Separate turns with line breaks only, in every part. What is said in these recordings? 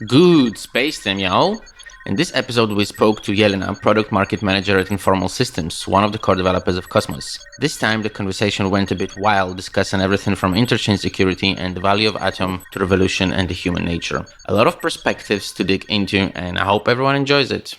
Good space time, y'all. In this episode, we spoke to Jelena, product market manager at Informal Systems, one of the core developers of Cosmos. This time, the conversation went a bit wild, discussing everything from interchain security and the value of Atom to revolution and the human nature. A lot of perspectives to dig into, and I hope everyone enjoys it.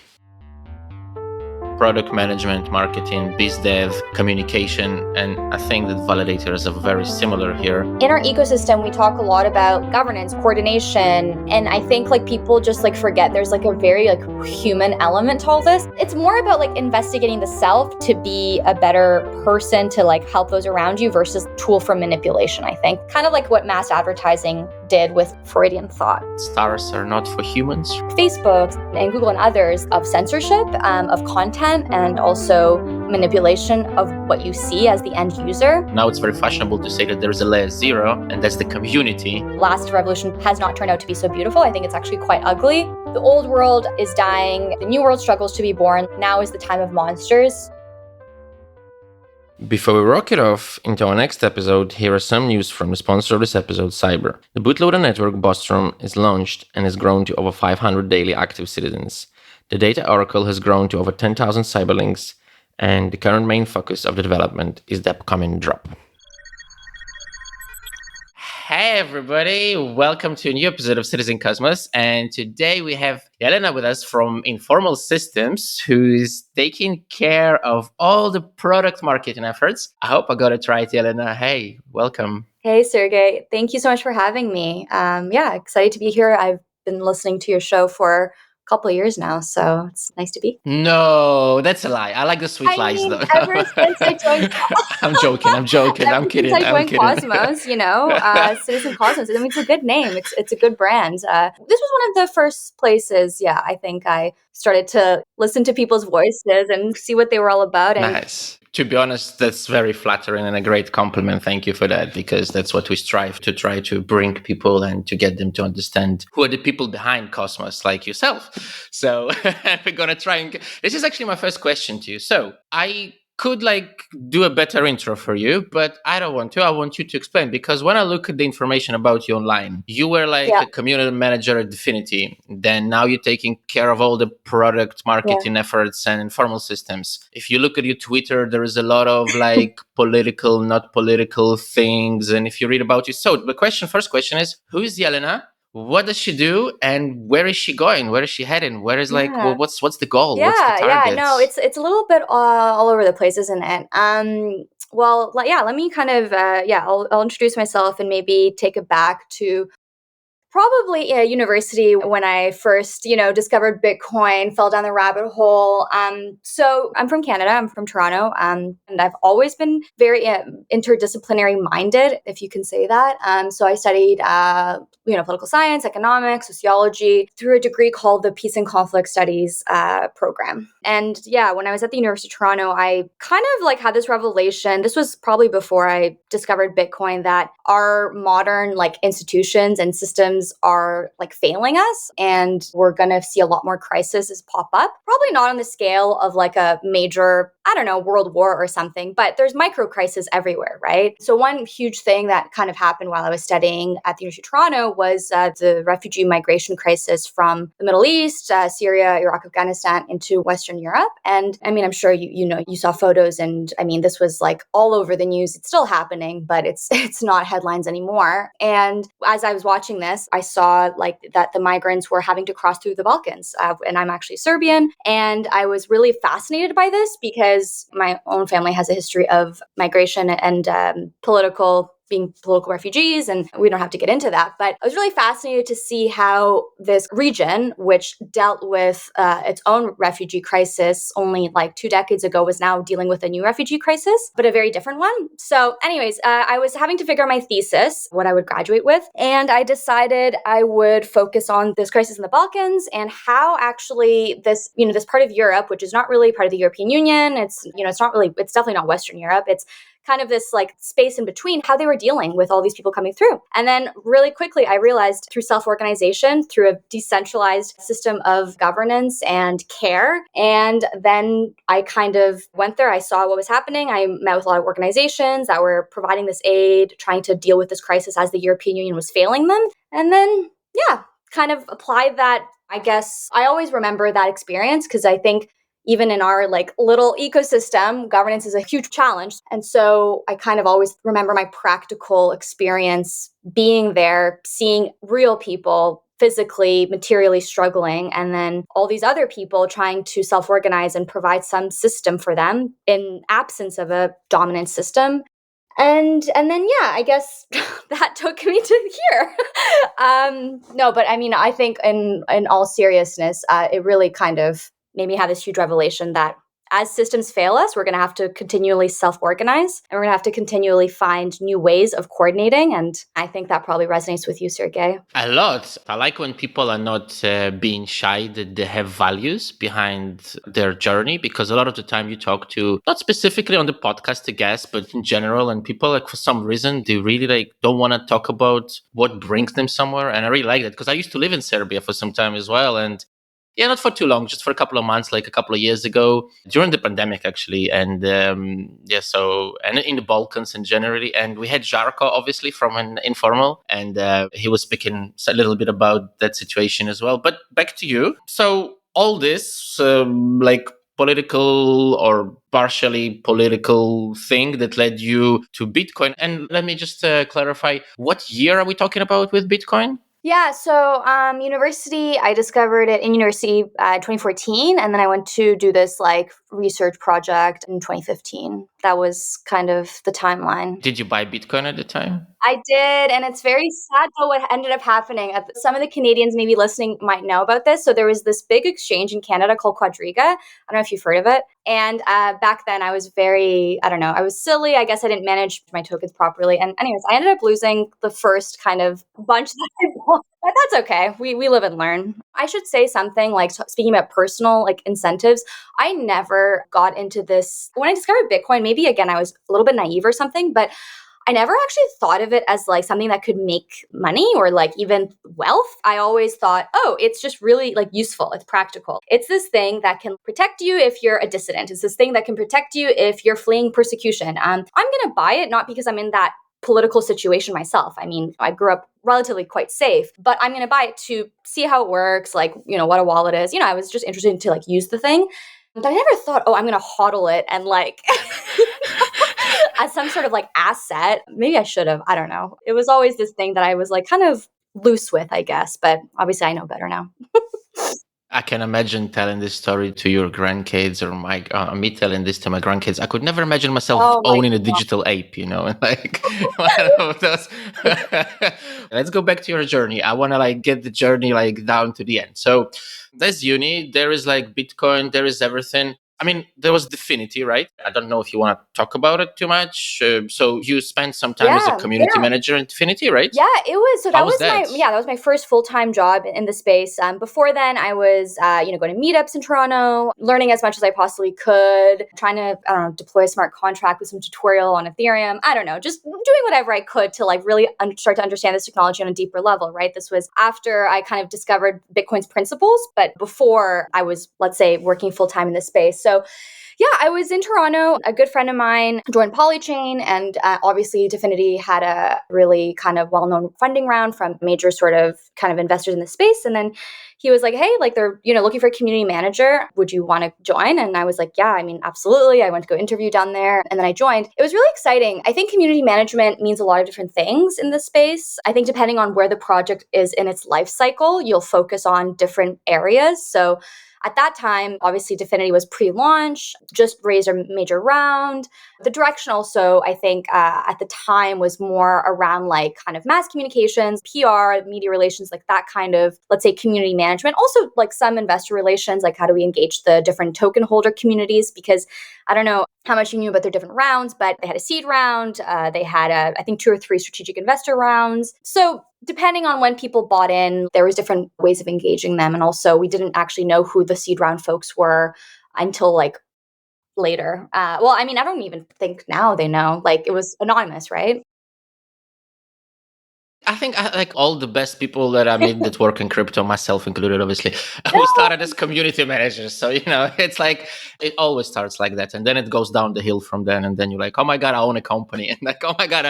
Product management, marketing, biz dev, communication, and I think that validators are very similar here.
In our ecosystem, we talk a lot about governance, coordination, and I think people just forget there's a very human element to all this. It's more about investigating the self to be a better person to help those around you versus tool for manipulation, I think. Kind of like what mass advertising did with Freudian thought.
Stars are not for humans.
Facebook and Google and others of censorship, of content, and also manipulation of what you see as the end user.
Now it's very fashionable to say that there's a layer zero, and that's the community.
Last revolution has not turned out to be so beautiful. I think it's actually quite ugly. The old world is dying. The new world struggles to be born. Now is the time of monsters.
Before we rock it off into our next episode, here are some news from the sponsor of this episode, Cyber. The bootloader network Bostrom is launched and has grown to over 500 daily active citizens. The data oracle has grown to over 10,000 cyberlinks, and the current main focus of the development is the upcoming drop. Hey everybody, welcome to a new episode of Citizen Cosmos, and today we have Jelena with us from Informal Systems, who is taking care of all the product marketing efforts. I hope I got it right, Jelena. Hey, welcome.
Hey Sergey, thank you so much for having me. Excited to be here. I've been listening to your show for couple of years now, so it's nice to be.
No, that's a lie. I like the sweet lies, though.
Ever since I joined,
I'm joking. I'm kidding.
Since I joined Cosmos, Citizen Cosmos. I mean, it's a good name. It's a good brand. This was one of the first places. Yeah, I think I started to listen to people's voices and see what they were all about. And
nice. To be honest, that's very flattering and a great compliment. Thank you for that, because that's what we strive to try to bring people and to get them to understand who are the people behind Cosmos, like yourself. So we're going to try and this is actually my first question to you. So I could do a better intro for you, but I don't want to. I want you to explain, because when I look at the information about you online, you were a community manager at Dfinity. Then now you're taking care of all the product marketing efforts and Informal Systems. If you look at your Twitter, there is a lot of political, not political things. And if you read about you, so the first question is, who is Jelena? What does she do, and where is she going? Where is she heading? Where is what's the goal?
Yeah,
what's the target?
No, it's a little bit all over the place, isn't it? Let me kind of I'll introduce myself and maybe take it back to probably university when I first, discovered Bitcoin, fell down the rabbit hole. So I'm from Canada. I'm from Toronto. And I've always been very interdisciplinary minded, if you can say that. So I studied, political science, economics, sociology through a degree called the Peace and Conflict Studies program. And when I was at the University of Toronto, I kind of had this revelation. This was probably before I discovered Bitcoin, that our modern institutions and systems are failing us, and we're going to see a lot more crises pop up. Probably not on the scale of a major, world war or something, but there's micro crises everywhere, right? So one huge thing that kind of happened while I was studying at the University of Toronto was the refugee migration crisis from the Middle East, Syria, Iraq, Afghanistan into Western Europe. And I mean, I'm sure you saw photos, and I mean, this was all over the news. It's still happening, but it's not headlines anymore. And as I was watching this, I saw that the migrants were having to cross through the Balkans. And I'm actually Serbian. And I was really fascinated by this because my own family has a history of migration and being political refugees, and we don't have to get into that. But I was really fascinated to see how this region, which dealt with its own refugee crisis only 2 decades ago, was now dealing with a new refugee crisis, but a very different one. So anyways, I was having to figure out my thesis, what I would graduate with, and I decided I would focus on this crisis in the Balkans and how actually this part of Europe, which is not really part of the European Union, it's definitely not Western Europe, it's kind of this space in between, how they were dealing with all these people coming through. And then really quickly, I realized through self-organization, through a decentralized system of governance and care. And then I kind of went there. I saw what was happening. I met with a lot of organizations that were providing this aid, trying to deal with this crisis as the European Union was failing them. And then, kind of applied that. I guess I always remember that experience because I think even in our like little ecosystem, governance is a huge challenge. And so I kind of always remember my practical experience being there, seeing real people physically, materially struggling, and then all these other people trying to self-organize and provide some system for them in absence of a dominant system. And then yeah, I guess that took me to here. No, but I mean, I think in all seriousness, it really kind of made me have this huge revelation that as systems fail us, we're going to have to continually self-organize, and we're going to have to continually find new ways of coordinating. And I think that probably resonates with you, Sergey.
A lot. I like when people are not being shy, that they have values behind their journey, because a lot of the time you talk to, not specifically on the podcast, I guess, but in general, and people like for some reason, they really like don't want to talk about what brings them somewhere. And I really like that because I used to live in Serbia for some time as well. And yeah, not for too long, just for a couple of months, like a couple of years ago, during the pandemic, actually. And yeah, so, and in the Balkans in generally. And we had Jarko, obviously, from an Informal, and he was speaking a little bit about that situation as well. But back to you. So, all this, like, political or partially political thing that led you to Bitcoin. And let me just clarify, what year are we talking about with Bitcoin?
Yeah, so university, I discovered it in university 2014, and then I went to do this like research project in 2015. That was kind of the timeline.
Did you buy Bitcoin at the time?
I did, and it's very sad though what ended up happening. Some of the Canadians maybe listening might know about this. So there was this big exchange in Canada called Quadriga. I don't know if you've heard of it. And back then I was very, I don't know, I was silly. I guess I didn't manage my tokens properly. And anyways, I ended up losing the first kind of bunch that I bought. But that's okay. We live and learn. I should say something like speaking about personal like incentives. I never got into this when I discovered Bitcoin. Maybe again I was a little bit naive or something, but I never actually thought of it as like something that could make money or like even wealth. I always thought, oh, it's just really like useful. It's practical. It's this thing that can protect you if you're a dissident. It's this thing that can protect you if you're fleeing persecution. I'm going to buy it not because I'm in that political situation myself. I mean, I grew up relatively quite safe, but I'm going to buy it to see how it works, like, you know, what a wallet is. You know, I was just interested to like use the thing. But I never thought, oh, I'm going to hodl it and like as some sort of like asset. Maybe I should have. I don't know. It was always this thing that I was like kind of loose with, I guess. But obviously I know better now.
I can imagine telling this story to your grandkids, or me telling this to my grandkids. I could never imagine myself
Oh my
owning a
God.
digital ape, you know, like one of those. Let's go back to your journey. I want to like get the journey like down to the end. So there's uni, there is like Bitcoin, there is everything. I mean, there was Dfinity, right? I don't know if you want to talk about it too much. So you spent some time as a
Yeah.
community manager in Dfinity, right?
Yeah, it was. So
How
that
was
was
that?
that was my first full time job in the space. Before then, I was, going to meetups in Toronto, learning as much as I possibly could, trying to, I don't know, deploy a smart contract with some tutorial on Ethereum. I don't know, just doing whatever I could to like really start to understand this technology on a deeper level, right? This was after I kind of discovered Bitcoin's principles, but before I was, let's say, working full time in this space. So yeah, I was in Toronto. A good friend of mine joined Polychain, and obviously Dfinity had a really kind of well-known funding round from major sort of kind of investors in the space. And then he was like, "Hey, like they're looking for a community manager. Would you want to join?" And I was like, "Yeah, I mean, absolutely." I went to go interview down there, and then I joined. It was really exciting. I think community management means a lot of different things in this space. I think depending on where the project is in its life cycle, you'll focus on different areas. So at that time, obviously, Dfinity was pre-launch, just raised a major round. The direction also, I think, at the time was more around like kind of mass communications, PR, media relations, like that kind of, let's say, community management. Also, like some investor relations, like how do we engage the different token holder communities? Because I don't know how much you knew about their different rounds, but they had a seed round. They had, I think, 2 or 3 strategic investor rounds. So depending on when people bought in, there was different ways of engaging them. And also, we didn't actually know who the seed round folks were until like later. Well, I mean, I don't even think now they know. Like it was anonymous, right?
I think like all the best people that I meet that work in crypto, myself included, obviously, we
No.
started as community managers. So, it's like it always starts like that. And then it goes down the hill from then. And then you're like, oh my God, I own a company. And like, oh my God,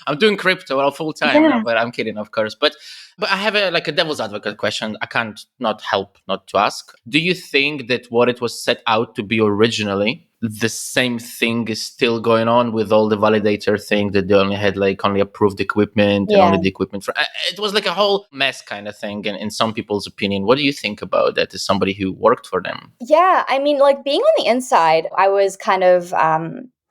I'm doing crypto all full time. No,
Yeah.
but I'm kidding, of course. But I have a devil's advocate question. I can't not help not to ask. Do you think that what it was set out to be originally, the same thing is still going on with all the validator thing, that they only had like only approved equipment and
Yeah.
only the equipment for it was like a whole mess kind of thing in some people's opinion. What do you think about that as somebody who worked for them?
Yeah, I mean, like being on the inside, I was kind of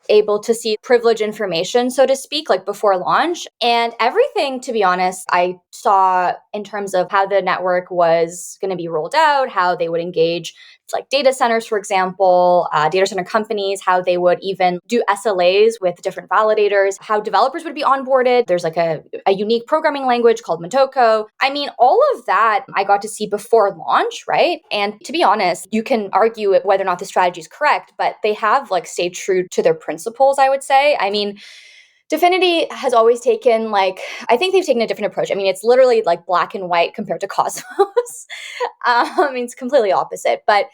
able to see privileged information, so to speak, like before launch. And everything, to be honest, I saw in terms of how the network was going to be rolled out, how they would engage like data centers, for example, data center companies, how they would even do SLAs with different validators, how developers would be onboarded. There's like a unique programming language called Motoko. I mean, all of that I got to see before launch, right? And to be honest, you can argue whether or not the strategy is correct, but they have like stayed true to their principles, I would say. I mean, Dfinity has always taken I think they've taken a different approach. I mean, it's literally like black and white compared to Cosmos. I mean, it's completely opposite, but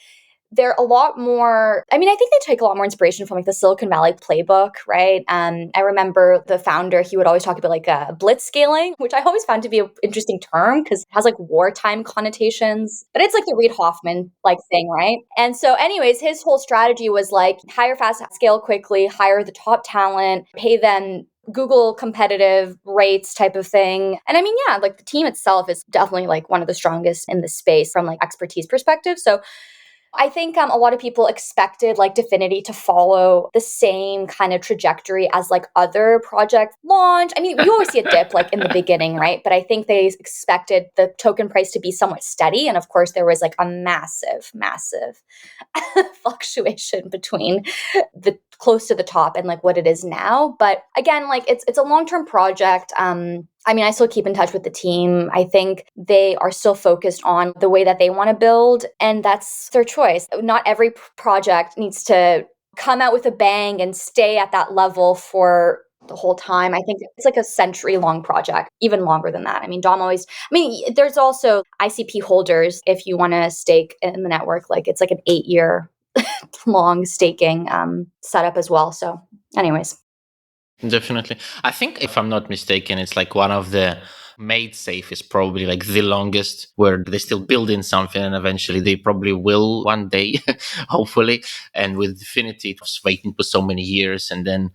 they're a lot more. I mean, I think they take a lot more inspiration from like the Silicon Valley playbook, right? I remember the founder, he would always talk about like blitz scaling, which I always found to be an interesting term because it has like wartime connotations, but it's like the Reid Hoffman like thing, right? And so anyways, his whole strategy was like hire fast, scale quickly, hire the top talent, pay them Google competitive rates type of thing. And I mean, yeah, like the team itself is definitely like one of the strongest in the space from like expertise perspective. So I think a lot of people expected like Dfinity to follow the same kind of trajectory as like other project launch. I mean, you always see a dip like in the beginning, right? But I think they expected the token price to be somewhat steady. And of course, there was like a massive, massive fluctuation between the close to the top and like what it is now. But again, like it's a long-term project. I mean, I still keep in touch with the team. I think they are still focused on the way that they want to build, and that's their choice. Not every project needs to come out with a bang and stay at that level for the whole time. I think it's like a century long project, even longer than that. I mean, Dom always, I mean, there's also ICP holders if you want to stake in the network. Like it's like an 8-year long staking setup as well. So, anyways.
Definitely. I think if I'm not mistaken, it's like one of the made safe is probably like the longest, where they still building something and eventually they probably will one day, hopefully. And with Dfinity, it was waiting for so many years. And then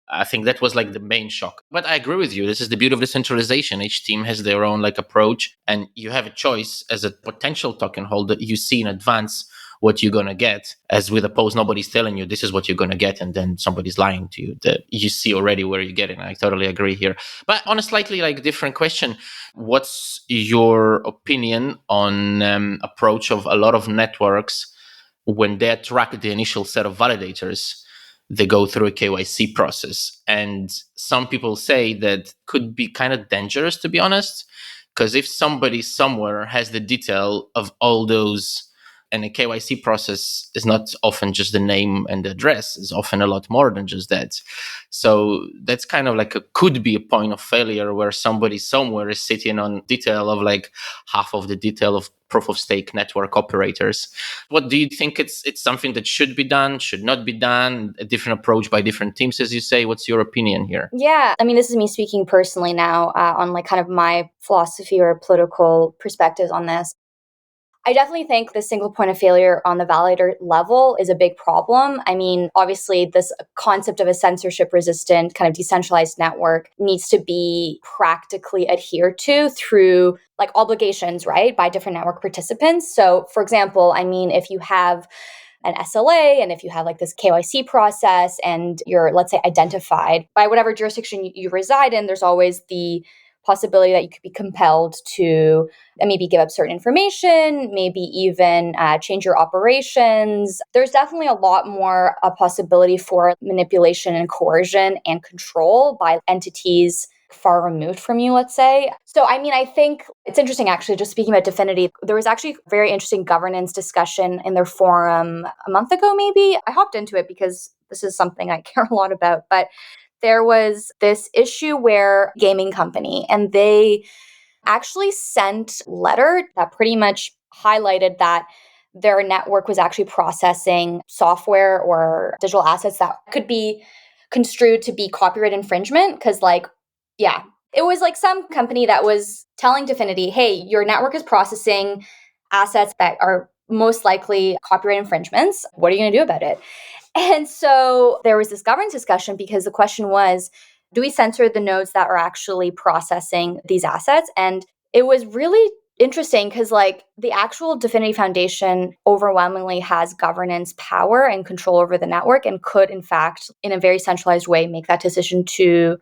I think that was like the main shock. But I agree with you. This is the beauty of decentralization. Each team has their own like approach, and you have a choice as a potential token holder. You see in advance what you're gonna get. As with Oppose, nobody's telling you this is what you're gonna get, and then somebody's lying to you. That you see already where you're getting. I totally agree here. But on a slightly like different question, what's your opinion on approach of a lot of networks when they attract the initial set of validators? They go through a KYC process. And some people say that could be kind of dangerous, to be honest, because if somebody somewhere has the detail of all those, and a KYC process is not often just the name and the address, it's often a lot more than just that. So that's kind of like could be a point of failure where somebody somewhere is sitting on detail of like half of the detail of proof of stake network operators. What do you think? It's something that should be done, should not be done, a different approach by different teams, as you say? What's your opinion here?
Yeah, I mean, this is me speaking personally now on like kind of my philosophy or political perspectives on this. I definitely think the single point of failure on the validator level is a big problem. I mean, obviously, this concept of a censorship resistant kind of decentralized network needs to be practically adhered to through like obligations, right, by different network participants. So, for example, I mean, if you have an SLA and if you have like this KYC process and you're, let's say, identified by whatever jurisdiction you reside in, there's always the possibility that you could be compelled to maybe give up certain information, maybe even change your operations. There's definitely a lot more a possibility for manipulation and coercion and control by entities far removed from you, let's say. So, I mean, I think it's interesting, actually, just speaking about Dfinity, there was actually a very interesting governance discussion in their forum a month ago, maybe. I hopped into it because this is something I care a lot about, but there was this issue where gaming company, and they actually sent a letter that pretty much highlighted that their network was actually processing software or digital assets that could be construed to be copyright infringement. Because, like, yeah, it was like some company that was telling Dfinity, hey, your network is processing assets that are most likely copyright infringements. What are you going to do about it? And so there was this governance discussion because the question was, do we censor the nodes that are actually processing these assets? And it was really interesting because, like, the actual Dfinity Foundation overwhelmingly has governance power and control over the network and could, in fact, in a very centralized way, make that decision to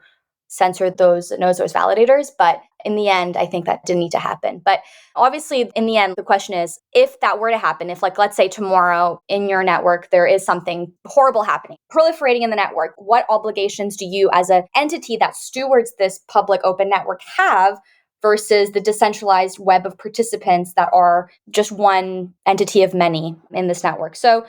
censor those nodes, those validators. But in the end, I think that didn't need to happen. But obviously, in the end, the question is, if that were to happen, if, like, let's say tomorrow in your network, there is something horrible happening, proliferating in the network, what obligations do you as an entity that stewards this public open network have versus the decentralized web of participants that are just one entity of many in this network? So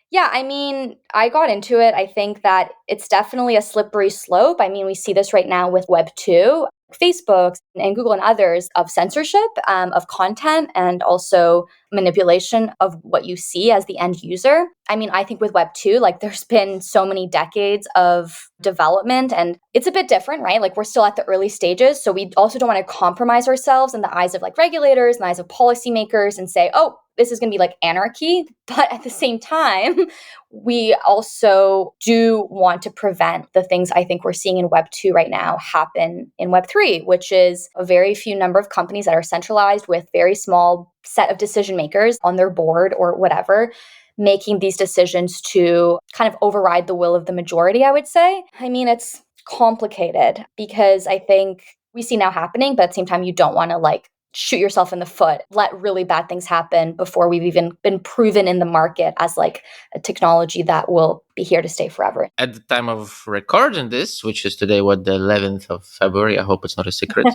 yeah, I mean, I got into it. I think that it's definitely a slippery slope. I mean, we see this right now with Web 2, Facebook and Google and others, of censorship of content and also manipulation of what you see as the end user. I mean, I think with Web 2, like, there's been so many decades of development and it's a bit different, right? Like, we're still at the early stages. So we also don't want to compromise ourselves in the eyes of, like, regulators and the eyes of policymakers and say, oh, this is going to be like anarchy. But at the same time, we also do want to prevent the things I think we're seeing in Web 2 right now happen in Web 3, which is a very few number of companies that are centralized with very small set of decision makers on their board or whatever, making these decisions to kind of override the will of the majority, I would say. I mean, it's complicated because I think we see now happening, but at the same time, you don't want to, like, shoot yourself in the foot, let really bad things happen before we've even been proven in the market as, like, a technology that will be here to stay forever.
At the time of recording this, which is today, what, the 11th of February, I hope it's not a secret,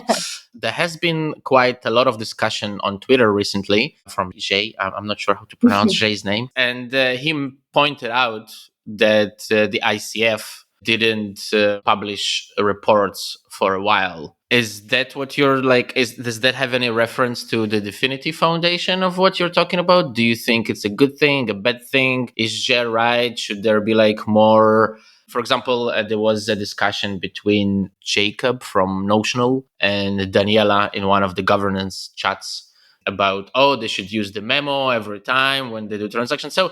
there has been quite a lot of discussion on Twitter recently from Jay. I'm not sure how to pronounce Jay's name. And him pointed out that the ICF didn't publish reports for a while. Is that what you're like? Does that have any reference to the Dfinity Foundation of what you're talking about? Do you think it's a good thing, a bad thing? Is Jay right? Should there be, like, more? For example, there was a discussion between Jacob from Notional and Daniela in one of the governance chats about, oh, they should use the memo every time when they do transactions. So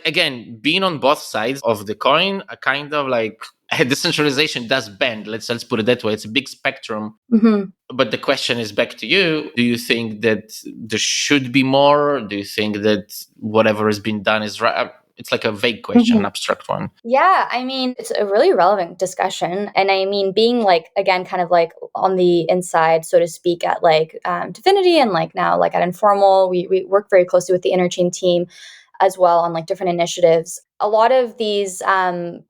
again, being on both sides of the coin, a kind of like decentralization does bend. Let's put it that way. It's a big spectrum.
Mm-hmm.
But the question is back to you. Do you think that there should be more? Do you think that whatever has been done is right? It's like a vague question, an abstract one.
Yeah, I mean, it's a really relevant discussion. And I mean, being, like, again, kind of like on the inside, so to speak, at, like, Dfinity and, like, now, like, at Informal, we work very closely with the Interchain team as well on, like, different initiatives. A lot of these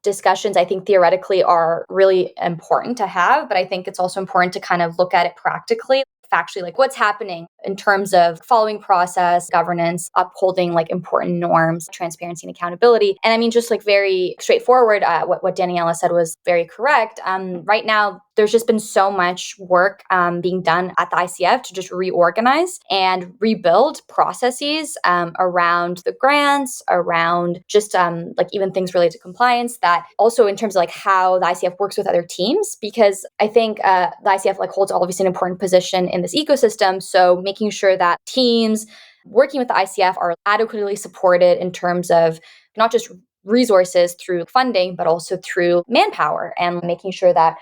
discussions, I think, theoretically are really important to have, but I think it's also important to kind of look at it practically, factually, like, what's happening in terms of following process, governance, upholding, like, important norms, transparency and accountability. And I mean, just, like, very straightforward, what Daniela said was very correct. Right now, there's just been so much work being done at the ICF to just reorganize and rebuild processes around the grants, around just like, even things related to compliance, that also in terms of, like, how the ICF works with other teams, because I think the ICF, like, holds obviously an important position in this ecosystem. So making sure that teams working with the ICF are adequately supported in terms of not just resources through funding, but also through manpower, and making sure that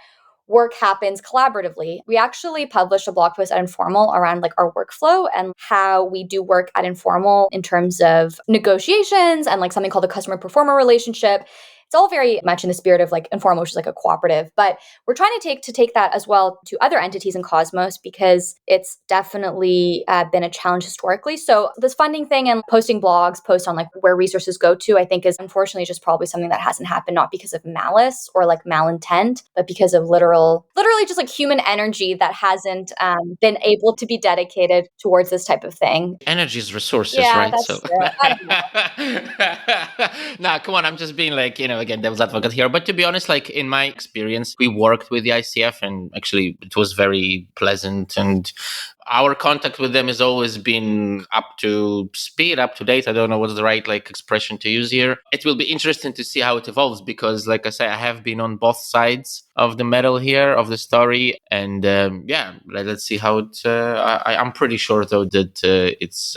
work happens collaboratively. We actually published a blog post at Informal around, like, our workflow and how we do work at Informal in terms of negotiations and, like, something called the customer performer relationship. It's all very much in the spirit of, like, Informal, which is like a cooperative, but we're trying to take that as well to other entities in Cosmos because it's definitely been a challenge historically. So this funding thing and posting blogs, post on, like, where resources go to, I think is unfortunately just probably something that hasn't happened, not because of malice or, like, malintent, but because of literally just, like, human energy that hasn't been able to be dedicated towards this type of thing.
Energy is resources,
Yeah,
right?
that's
So,
true. I don't know.
nah, come on. I'm just being like, again, devil's advocate here, but to be honest, like in my experience, we worked with the ICF and actually it was very pleasant, and our contact with them has always been up to speed, up to date. I don't know what's the right like expression to use here. It will be interesting to see how it evolves because, like I say, I have been on both sides of the medal here of the story, and let's see how it. I'm pretty sure though that it's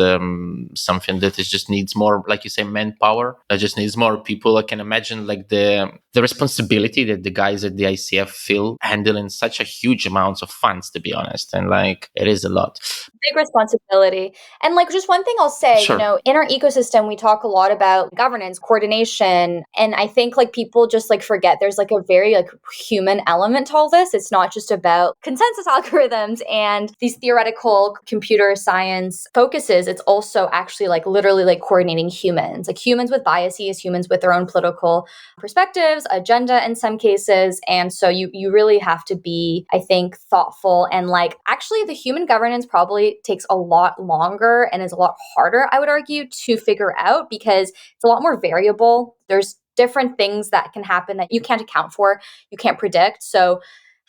something that is just needs more, like you say, manpower. That just needs more people. I can imagine like the responsibility that the guys at the ICF feel handling such a huge amounts of funds, to be honest, and like it is a lot.
Big responsibility. And like just one thing I'll say,
Sure.
in our ecosystem, we talk a lot about governance, coordination. And I think like people just like forget there's like a very like human element to all this. It's not just about consensus algorithms and these theoretical computer science focuses. It's also actually like literally like coordinating humans, like humans with biases, humans with their own political perspectives, agenda in some cases. And so you really have to be, I think, thoughtful. And like actually the human governance probably takes a lot longer and is a lot harder, I would argue, to figure out because it's a lot more variable. There's different things that can happen that you can't account for, you can't predict. So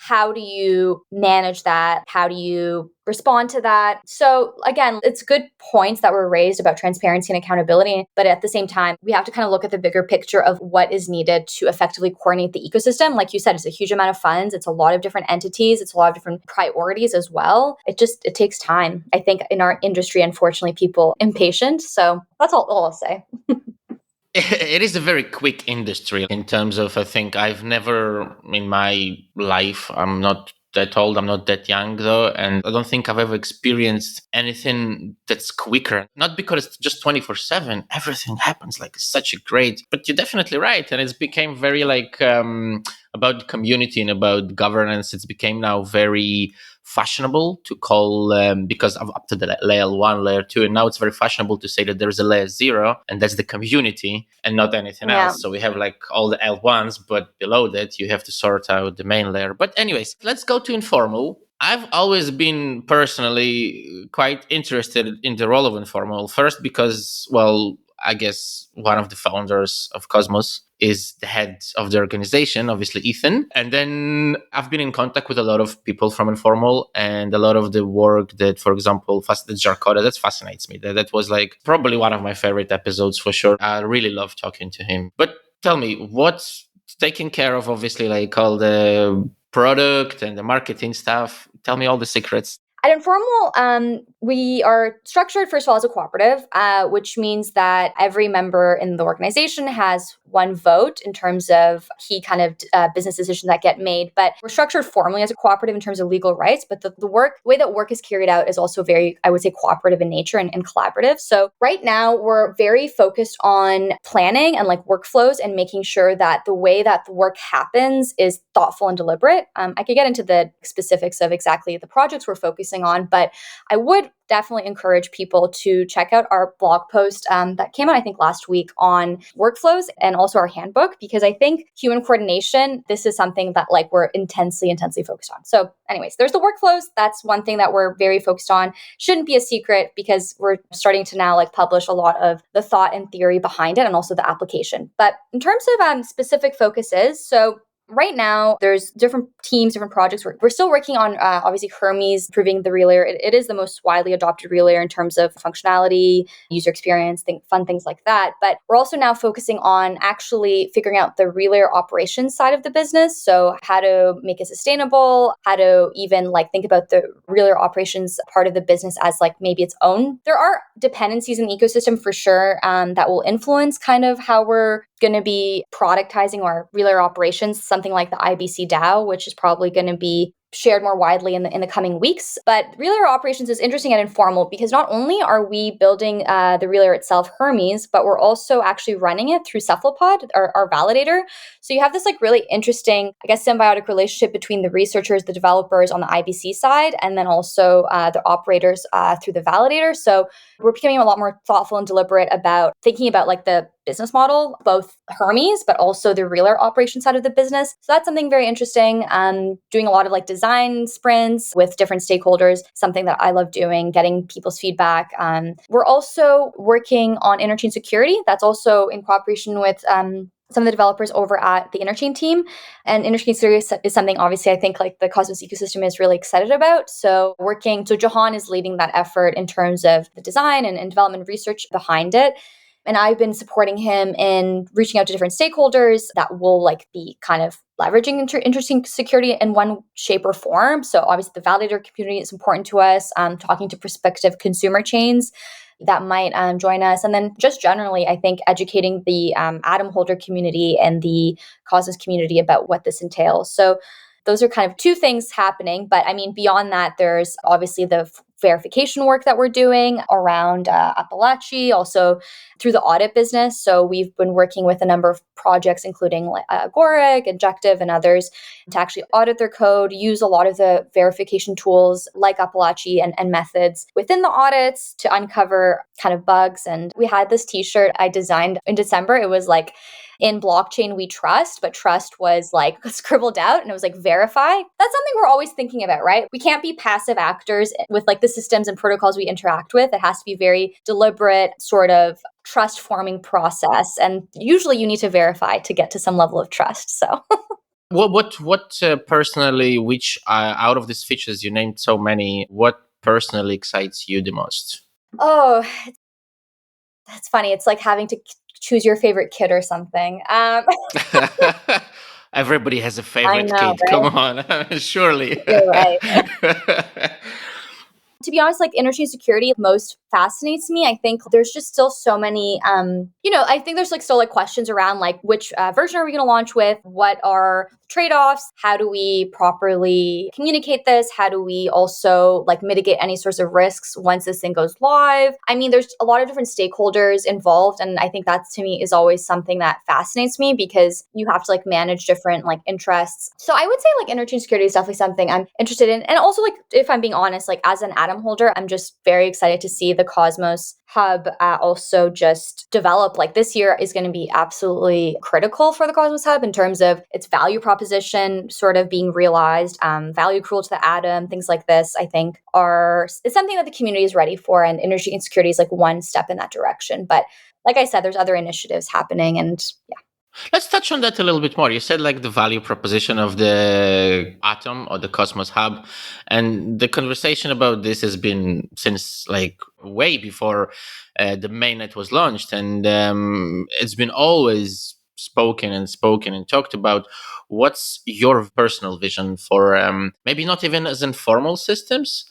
how do you manage that? How do you respond to that? So again, it's good points that were raised about transparency and accountability, but at the same time, we have to kind of look at the bigger picture of what is needed to effectively coordinate the ecosystem. Like you said, it's a huge amount of funds. It's a lot of different entities. It's a lot of different priorities as well. It takes time. I think in our industry, unfortunately, people impatient. So that's all I'll say.
It is a very quick industry in terms of, I think I've never in my life, I'm not that old, I'm not that young though, and I don't think I've ever experienced anything that's quicker. Not because it's just 24/7, everything happens like such a great, but you're definitely right. And it's became very like about community and about governance. It's became now very fashionable to call because of up to the layer 1, layer 2, and now it's very fashionable to say that there's a layer 0 and that's the community and not anything
Yeah.
else. So we have like all the L1s, but below that you have to sort out the main layer. But anyways, let's go to informal. I've always been personally quite interested in the role of informal, first because, well, I guess one of the founders of Cosmos is the head of the organization, obviously Ethan. And then I've been in contact with a lot of people from Informal and a lot of the work that, for example, the Jarkoda, that fascinates me. That was like probably one of my favorite episodes for sure. I really love talking to him. But tell me, what's taking care of, obviously, like all the product and the marketing stuff? Tell me all the secrets.
At Informal, we are structured, first of all, as a cooperative, which means that every member in the organization has one vote in terms of key kind of business decisions that get made. But we're structured formally as a cooperative in terms of legal rights. But the way that work is carried out is also very, I would say, cooperative in nature and collaborative. So right now, we're very focused on planning and like workflows and making sure that the way that the work happens is thoughtful and deliberate. I could get into the specifics of exactly the projects we're focusing on, but I would definitely encourage people to check out our blog post that came out, I think, last week on workflows and also our handbook, because I think human coordination, this is something that like we're intensely focused on. So anyways, there's the workflows. That's one thing that we're very focused on. Shouldn't be a secret because we're starting to now like publish a lot of the thought and theory behind it and also the application. But in terms of specific focuses, so right now, there's different teams, different projects. We're still working on, obviously, Hermes, improving the relayer. It is the most widely adopted relayer in terms of functionality, user experience, fun things like that. But we're also now focusing on actually figuring out the relayer operations side of the business. So how to make it sustainable, how to even like think about the relayer operations part of the business as like maybe its own. There are dependencies in the ecosystem for sure that will influence kind of how we're going to be productizing our relayer operations, something like the IBC DAO, which is probably going to be shared more widely in the coming weeks. But relayer operations is interesting and informal because not only are we building the relayer itself, Hermes, but we're also actually running it through Cephalopod, our validator. So you have this like really interesting, I guess, symbiotic relationship between the researchers, the developers on the IBC side, and then also the operators through the validator. So we're becoming a lot more thoughtful and deliberate about thinking about like the business model, both Hermes, but also the relayer operation side of the business. So that's something very interesting. Doing a lot of like design sprints with different stakeholders, something that I love doing, getting people's feedback. We're also working on interchain security. That's also in cooperation with some of the developers over at the Interchain team. And Interchain Series is something obviously I think like the Cosmos ecosystem is really excited about. So Johan is leading that effort in terms of the design and development research behind it. And I've been supporting him in reaching out to different stakeholders that will like be kind of leveraging interesting security in one shape or form. So obviously the validator community is important to us, talking to prospective consumer chains that might join us. And then just generally, I think educating the Atom holder community and the Cosmos community about what this entails. So those are kind of two things happening. But I mean, beyond that, there's obviously the verification work that we're doing around Apalache, also through the audit business. So we've been working with a number of projects, including Agoric, Injective, and others, to actually audit their code, use a lot of the verification tools like Apalache and methods within the audits to uncover kind of bugs. And we had this t-shirt I designed in December. It was like, in blockchain we trust, but trust was like scribbled out and it was like verify. That's something we're always thinking about, right? We can't be passive actors with like the systems and protocols we interact with. It has to be very deliberate, sort of trust forming process. And usually you need to verify to get to some level of trust. So
What personally, which out of these features you named so many, what personally excites you the most?
Oh, that's funny. It's like having to choose your favorite kid or something.
Everybody has a
I
favorite
know,
kid. Come
right?
on, surely.
You're right. To be honest, like interchain security most fascinates me. I think there's just still so many, I think there's like still like questions around like which version are we going to launch with? What are trade-offs? How do we properly communicate this? How do we also like mitigate any sorts of risks once this thing goes live? I mean, there's a lot of different stakeholders involved. And I think that to me is always something that fascinates me because you have to like manage different like interests. So I would say like interchain security is definitely something I'm interested in. And also like, if I'm being honest, like as an Atom holder, I'm just very excited to see the Cosmos Hub also just develop. Like this year is going to be absolutely critical for the Cosmos Hub in terms of its value proposition sort of being realized, value accrual to the Atom, things like this, I think is something that the community is ready for. And energy and security is like one step in that direction. But like I said, there's other initiatives happening and yeah.
Let's touch on that a little bit more. You said like the value proposition of the Atom or the Cosmos Hub, and the conversation about this has been since like way before the mainnet was launched, and it's been always spoken and talked about. What's your personal vision for maybe not even as informal systems,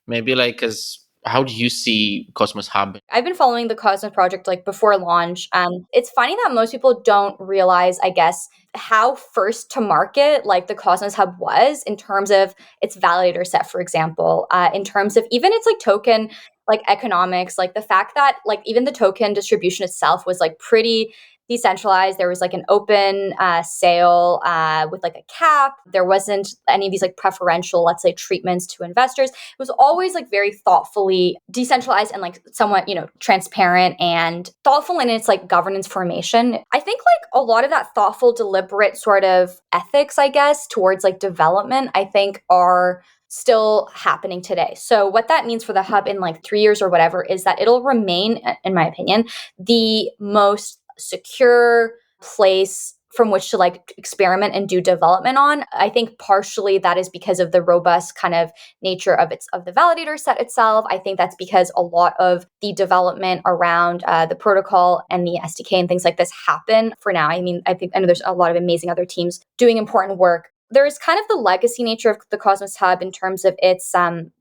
maybe like as how do you see Cosmos Hub?
I've been following the Cosmos project like before launch. It's funny that most people don't realize, I guess, how first to market like the Cosmos Hub was in terms of its validator set, for example, in terms of even its like token like economics, like the fact that like even the token distribution itself was like pretty decentralized. There was like an open sale with like a cap. There wasn't any of these like preferential, let's say, treatments to investors. It was always like very thoughtfully decentralized and like somewhat, transparent and thoughtful in its like governance formation. I think like a lot of that thoughtful, deliberate sort of ethics, I guess, towards like development, I think are still happening today. So what that means for the hub in like 3 years or whatever is that it'll remain, in my opinion, the most secure place from which to like experiment and do development on. I think partially that is because of the robust kind of nature of the validator set itself. I think that's because a lot of the development around the protocol and the SDK and things like this happen for now. I mean, I know there's a lot of amazing other teams doing important work. There's kind of the legacy nature of the Cosmos Hub in terms of its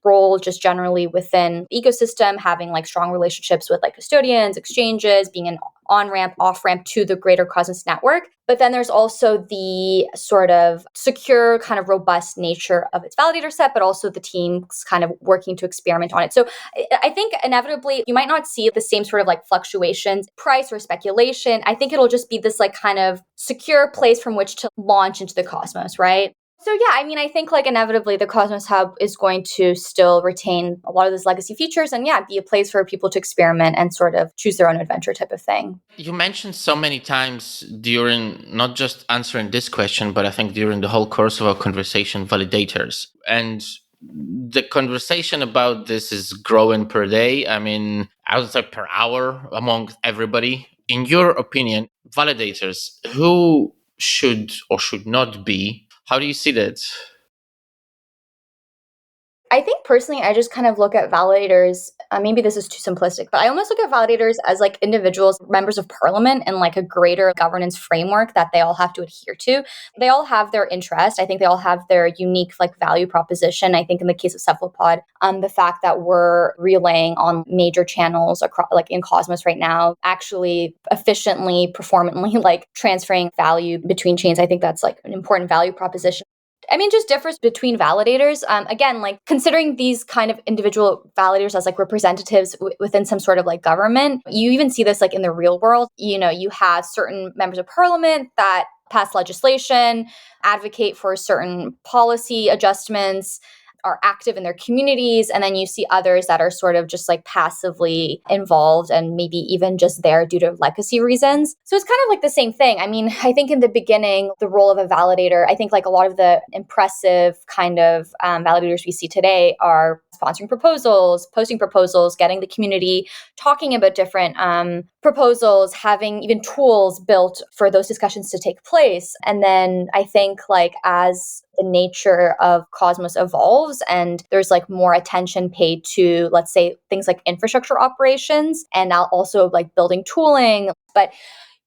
role just generally within the ecosystem, having like strong relationships with like custodians, exchanges, being an on-ramp, off-ramp to the greater Cosmos network. But then there's also the sort of secure, kind of robust nature of its validator set, but also the teams kind of working to experiment on it. So I think inevitably you might not see the same sort of like fluctuations, price or speculation. I think it'll just be this like kind of secure place from which to launch into the Cosmos, right? So yeah, I mean, I think like inevitably the Cosmos Hub is going to still retain a lot of those legacy features and yeah, be a place for people to experiment and sort of choose their own adventure type of thing.
You mentioned so many times during not just answering this question, but I think during the whole course of our conversation, validators. And the conversation about this is growing per day. I mean, I would say per hour among everybody. in your opinion, validators, who should or should not be? How do you see that?
I think personally, I just kind of look at validators. Maybe this is too simplistic, but I almost look at validators as like individuals, members of parliament, and like a greater governance framework that they all have to adhere to. They all have their interest. I think they all have their unique like value proposition. I think in the case of Cephalopod, the fact that we're relaying on major channels across, like in Cosmos right now, actually efficiently, performantly, like transferring value between chains. I think that's like an important value proposition. I mean, just differs between validators. Again, like considering these kind of individual validators as like representatives within some sort of like government, you even see this like in the real world. You know, you have certain members of parliament that pass legislation, advocate for certain policy adjustments, are active in their communities, and then you see others that are sort of just like passively involved and maybe even just there due to legacy reasons. So it's kind of like the same thing. I mean, I think in the beginning, the role of a validator, I think like a lot of the impressive kind of validators we see today are sponsoring proposals, posting proposals, getting the community talking about different proposals, having even tools built for those discussions to take place. And then I think like as the nature of Cosmos evolves and there's like more attention paid to, let's say, things like infrastructure operations and now also like building tooling. But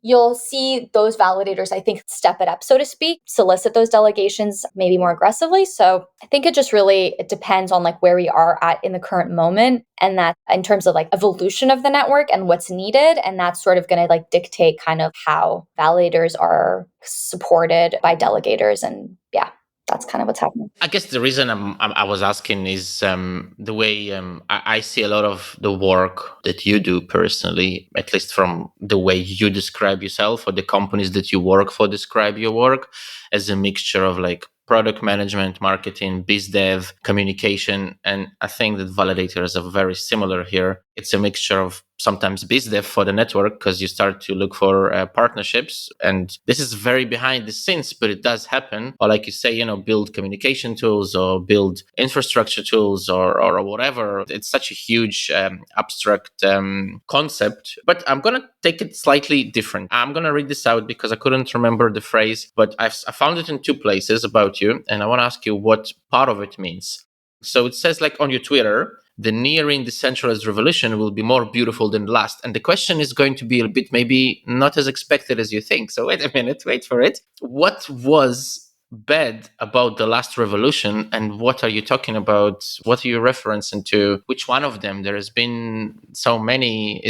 you'll see those validators, I think, step it up, so to speak, solicit those delegations maybe more aggressively. So I think it depends on like where we are at in the current moment. And that in terms of like evolution of the network and what's needed. And that's sort of going to like dictate kind of how validators are supported by delegators. And yeah, that's kind of what's happening.
I guess the reason I was asking is the way I see a lot of the work that you do personally, at least from the way you describe yourself or the companies that you work for describe your work as a mixture of like product management, marketing, biz dev, communication. And I think that validators are very similar here. It's a mixture of sometimes biz dev for the network because you start to look for partnerships. And this is very behind the scenes, but it does happen. Or like you say, build communication tools or build infrastructure tools or whatever. It's such a huge abstract concept. But I'm going to take it slightly different. I'm going to read this out because I couldn't remember the phrase, but I found it in two places about you. And I want to ask you what part of it means. So it says like on your Twitter, the nearing decentralized revolution will be more beautiful than the last. And the question is going to be a bit maybe not as expected as you think. So wait a minute, wait for it. What was bad about the last revolution and what are you talking about? What are you referencing to? Which one of them? There has been so many.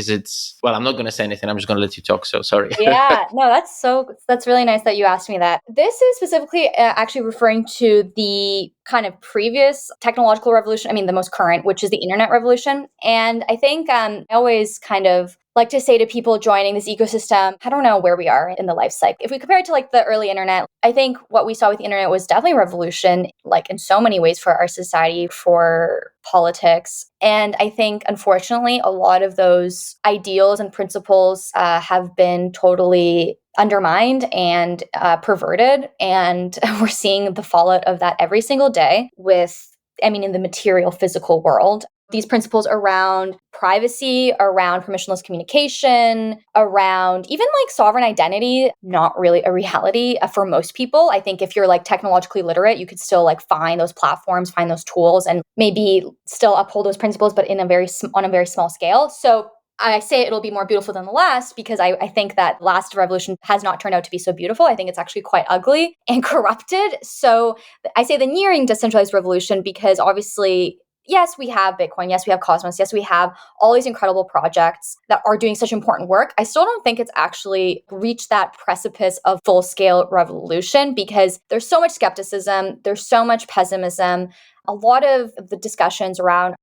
Well, I'm not going to say anything. I'm just going to let you talk. So sorry.
Yeah, no, that's really nice that you asked me that. This is specifically actually referring to the kind of previous technological revolution. I mean, the most current, which is the internet revolution. And I think I always kind of like to say to people joining this ecosystem, I don't know where we are in the life cycle. If we compare it to like the early internet, I think what we saw with the internet was definitely a revolution, like in so many ways for our society, for politics. And I think, unfortunately, a lot of those ideals and principles have been totally undermined and perverted. And we're seeing the fallout of that every single day in the material physical world. These principles around privacy, around permissionless communication, around even like sovereign identity, not really a reality for most people. I think if you're like technologically literate, you could still like find those platforms, find those tools, and maybe still uphold those principles, but on a very small scale. So I say it'll be more beautiful than the last because I think that last revolution has not turned out to be so beautiful. I think it's actually quite ugly and corrupted. So I say the nearing decentralized revolution because obviously, yes, we have Bitcoin. Yes, we have Cosmos. Yes, we have all these incredible projects that are doing such important work. I still don't think it's actually reached that precipice of full-scale revolution because there's so much skepticism. There's so much pessimism. A lot of the discussions around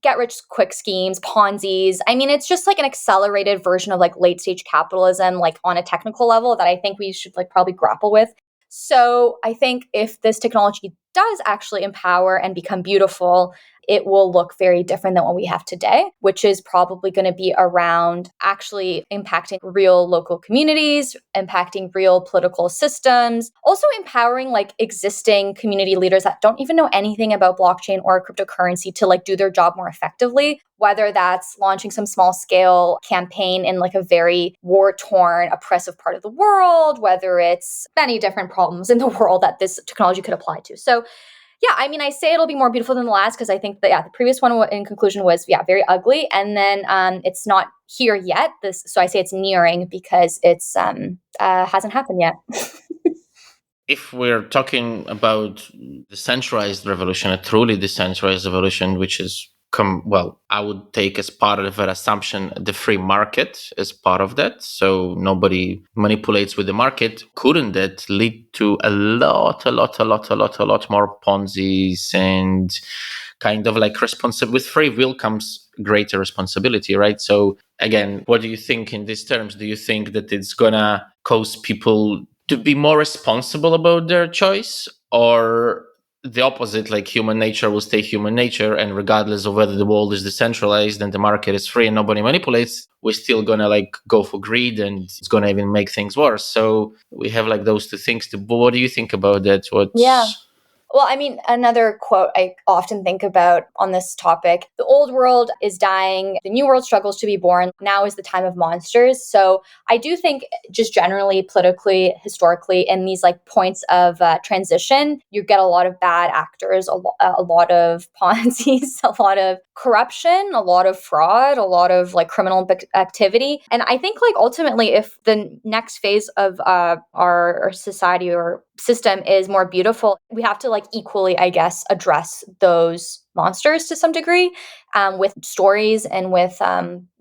get rich quick schemes, Ponzi's. I mean, it's just like an accelerated version of like late stage capitalism, like on a technical level that I think we should like probably grapple with. So I think if this technology does actually empower and become beautiful, it will look very different than what we have today, which is probably going to be around actually impacting real local communities, impacting real political systems, also empowering like existing community leaders that don't even know anything about blockchain or cryptocurrency to like do their job more effectively, whether that's launching some small scale campaign in like a very war torn, oppressive part of the world, whether it's many different problems in the world that this technology could apply to. So yeah, I mean, I say it'll be more beautiful than the last because I think that, yeah, the previous one in conclusion was, yeah, very ugly. And then it's not here yet. So I say it's nearing because it's hasn't happened yet.
If we're talking about the centralized revolution, a truly decentralized revolution, which is I would take as part of that assumption the free market as part of that. So nobody manipulates with the market. Couldn't that lead to a lot more Ponzi's and kind of like with free will comes greater responsibility, right? So again, what do you think in these terms? Do you think that it's gonna cause people to be more responsible about their choice, or the opposite, like human nature will stay human nature, and regardless of whether the world is decentralized and the market is free and nobody manipulates, we're still gonna like go for greed, and it's gonna even make things worse? So we have like those two things. What do you think about that?
Yeah.
What's
Well, I mean, another quote I often think about on this topic: the old world is dying, the new world struggles to be born. Now is the time of monsters. So I do think, just generally, politically, historically, in these like points of transition, you get a lot of bad actors, a lot of Ponzi's, a lot of corruption, a lot of fraud, a lot of like criminal activity. And I think like ultimately, if the next phase of our society or system is more beautiful, we have to like equally, I guess, address those monsters to some degree, with stories and with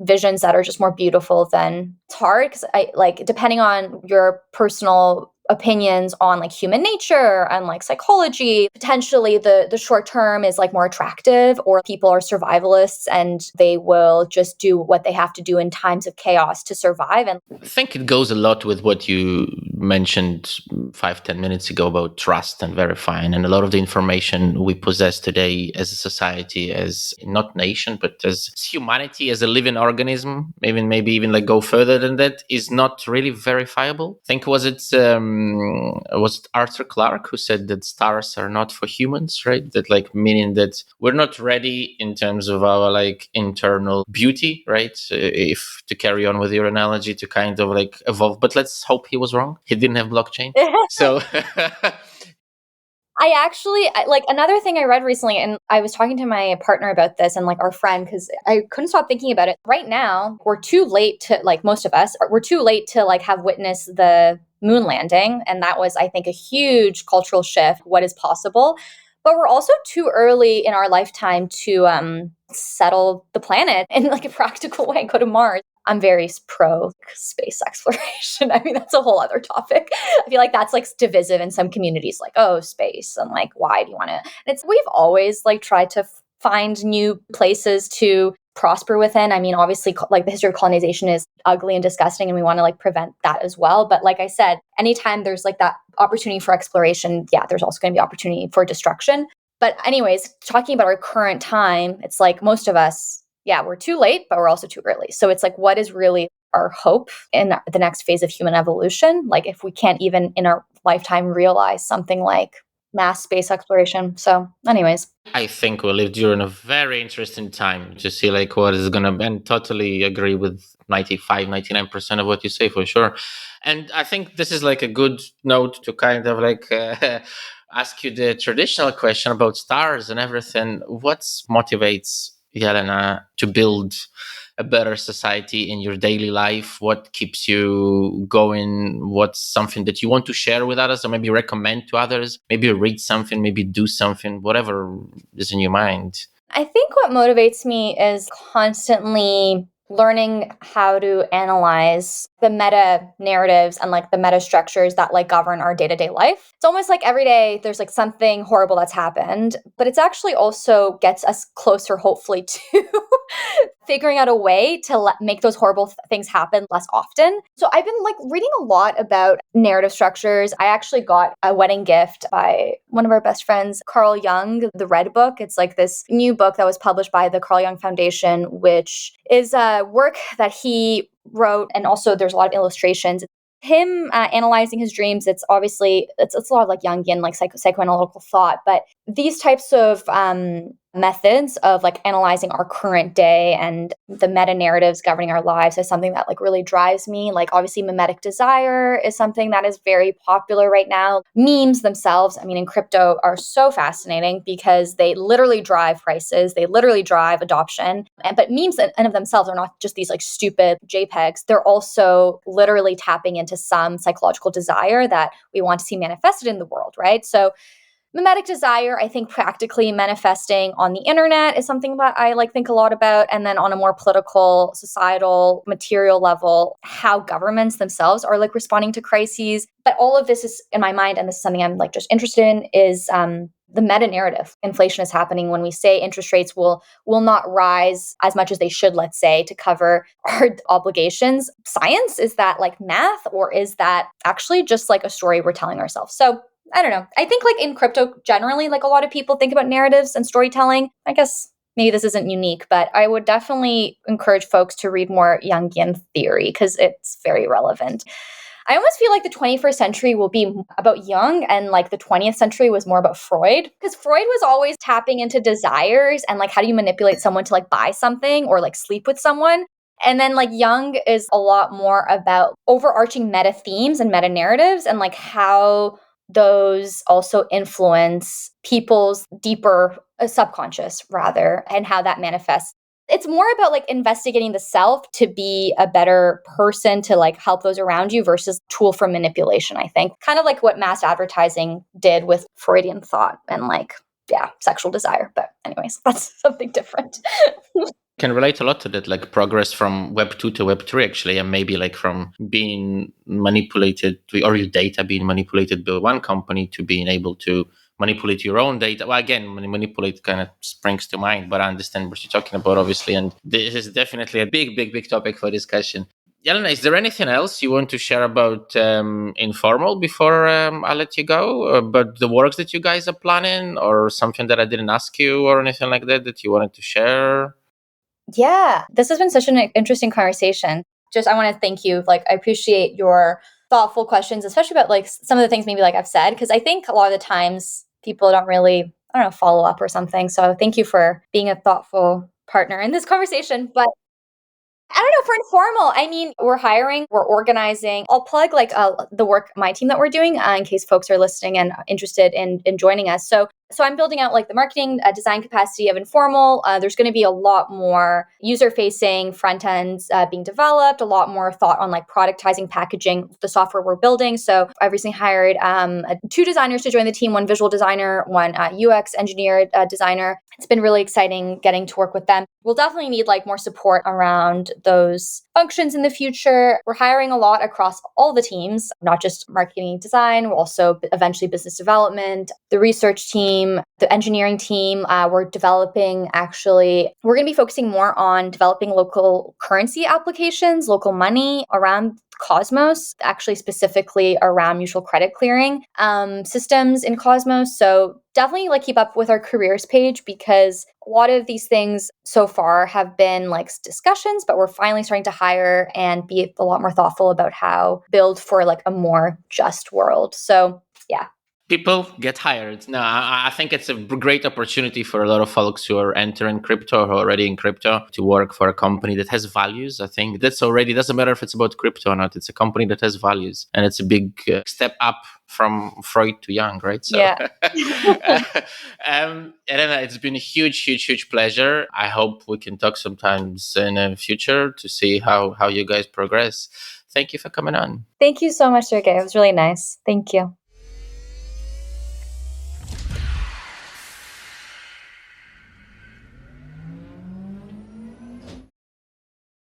visions that are just more beautiful than it's hard because I like, depending on your personal opinions on like human nature and like psychology, potentially the short term is like more attractive, or people are survivalists and they will just do what they have to do in times of chaos to survive. And
I think it goes a lot with what you mentioned 5-10 minutes ago about trust and verifying, and a lot of the information we possess today as a society, as not nation, but as humanity, as a living organism, maybe even like go further than that, is not really verifiable. I think was it Arthur Clarke who said that stars are not for humans, right? That like meaning that we're not ready in terms of our like internal beauty, right? If to carry on with your analogy, to kind of like evolve, but let's hope he was wrong. He didn't have blockchain. So
I actually like another thing I read recently, and I was talking to my partner about this and like our friend, because I couldn't stop thinking about it. Right now, we're too late to, like, most of us, we're too late to like have witnessed the moon landing. And that was, I think, a huge cultural shift, what is possible. But we're also too early in our lifetime to settle the planet in like a practical way, go to Mars. I'm very pro space exploration. I mean, that's a whole other topic. I feel like that's like divisive in some communities, like, oh, space, and like, why do you want to? And it's, we've always like tried to find new places to prosper within. I mean, obviously, like the history of colonization is ugly and disgusting, and we want to like prevent that as well. But like I said, anytime there's like that opportunity for exploration, yeah, there's also going to be opportunity for destruction. But anyways, talking about our current time, it's like most of us, yeah, we're too late, but we're also too early. So it's like, what is really our hope in the next phase of human evolution? Like, if we can't even in our lifetime realize something like mass space exploration. So anyways.
I think we live during a very interesting time to see like what is gonna, and totally agree with 95-99% of what you say, for sure. And I think this is like a good note to kind of like ask you the traditional question about stars and everything. What motivates Jelena to build a better society in your daily life? What keeps you going? What's something that you want to share with others, or maybe recommend to others? Maybe read something, maybe do something, whatever is in your mind.
I think what motivates me is constantly learning how to analyze the meta narratives and like the meta structures that like govern our day-to-day life. It's almost like every day there's like something horrible that's happened, but it's actually also gets us closer, hopefully, to figuring out a way to make those horrible things happen less often. So I've been like reading a lot about narrative structures. I actually got a wedding gift by one of our best friends, Carl Jung, the Red Book. It's like this new book that was published by the Carl Jung Foundation, which is a work that he wrote. And also there's a lot of illustrations. Him analyzing his dreams, it's obviously it's a lot of like Jungian like psychoanalytical thought, but these types of methods of like analyzing our current day and the meta narratives governing our lives is something that like really drives me. Like obviously mimetic desire is something that is very popular right now. Memes themselves, I mean, in crypto are so fascinating because they literally drive prices, they literally drive adoption. But memes in and of themselves are not just these like stupid JPEGs. They're also literally tapping into some psychological desire that we want to see manifested in the world, right? So mimetic desire, I think practically manifesting on the internet is something that I like think a lot about. And then on a more political, societal, material level, how governments themselves are like responding to crises. But all of this is in my mind, and this is something I'm like just interested in, is the meta narrative. Inflation is happening when we say interest rates will not rise as much as they should, let's say, to cover our obligations. Science, is that like math, or is that actually just like a story we're telling ourselves? So I don't know. I think like in crypto generally, like a lot of people think about narratives and storytelling. I guess maybe this isn't unique, but I would definitely encourage folks to read more Jungian theory because it's very relevant. I almost feel like the 21st century will be about Jung and like the 20th century was more about Freud because Freud was always tapping into desires and like how do you manipulate someone to like buy something or like sleep with someone. And then like Jung is a lot more about overarching meta themes and meta narratives and like how those also influence people's deeper subconscious rather and how that manifests. It's more about like investigating the self to be a better person to like help those around you versus tool for manipulation, I think. Kind of like what mass advertising did with Freudian thought and like, yeah, sexual desire. But anyways, that's something different.
Can relate a lot to that, like progress from Web 2 to Web 3, actually, and maybe like from being manipulated or your data being manipulated by one company to being able to manipulate your own data. Well, again, manipulate kind of springs to mind, but I understand what you're talking about, obviously. And this is definitely a big topic for discussion. Jelena, is there anything else you want to share about Informal before I let you go? About the works that you guys are planning, or something that I didn't ask you, or anything like that that you wanted to share?
Yeah, this has been such an interesting conversation. Just, I want to thank you. Like, I appreciate your thoughtful questions, especially about like some of the things maybe like I've said, because I think a lot of the times people don't really, I don't know, follow up or something. So thank you for being a thoughtful partner in this conversation. But I don't know, for informal, I mean, we're hiring, we're organizing. I'll plug like the work, my team that we're doing in case folks are listening and interested in joining us. So I'm building out like the marketing design capacity of Informal. There's going to be a lot more user-facing front ends being developed, a lot more thought on like productizing, packaging the software we're building. So I've recently hired 2 designers to join the team, one visual designer, one UX engineer designer. It's been really exciting getting to work with them. We'll definitely need like more support around those functions in the future. We're hiring a lot across all the teams, not just marketing design. We're also eventually business development, the research team, the engineering team. We're developing we're going to be focusing more on developing local currency applications, local money around Cosmos, actually specifically around mutual credit clearing systems in Cosmos. So definitely like keep up with our careers page because a lot of these things so far have been like discussions, but we're finally starting to hire and be a lot more thoughtful about how build for like a more just world. So yeah.
People get hired. No, I think it's a great opportunity for a lot of folks who are entering crypto or already in crypto to work for a company that has values. I think that's already, doesn't matter if it's about crypto or not. It's a company that has values, and it's a big step up from Freud to Jung, right? So,
Yeah.
Elena, it's been a huge pleasure. I hope we can talk sometimes in the future to see how you guys progress. Thank you for coming on.
Thank you so much, Sergey. It was really nice. Thank you.